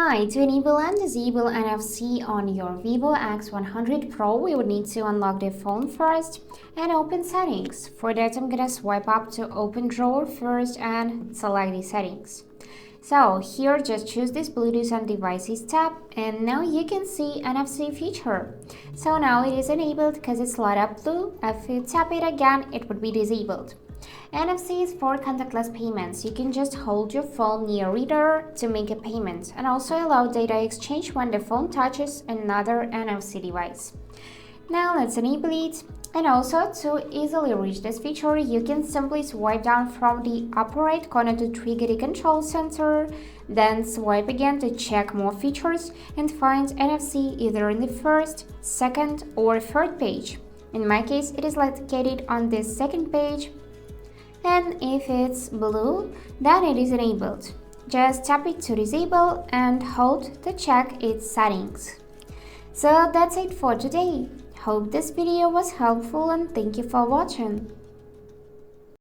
Hi, to enable and disable NFC on your Vivo X100 Pro, we would need to unlock the phone first and open settings. For that, I'm gonna swipe up to open drawer first and select the settings. So here, just choose this Bluetooth and devices tab, and now you can see NFC feature. So now it is enabled because it's light up blue. If you tap it again, it would be disabled. NFC is for contactless payments. You can just hold your phone near your reader to make a payment, and also allow data exchange when the phone touches another NFC device. Now let's enable it. And also, to easily reach this feature, you can simply swipe down from the upper right corner to trigger the control center, then swipe again to check more features and find NFC either in the first, second or third page. In my case, it is located on this second page. And if it's blue, then it is enabled. Just tap it to disable and hold to check its settings. So that's it for today. Hope this video was helpful and thank you for watching.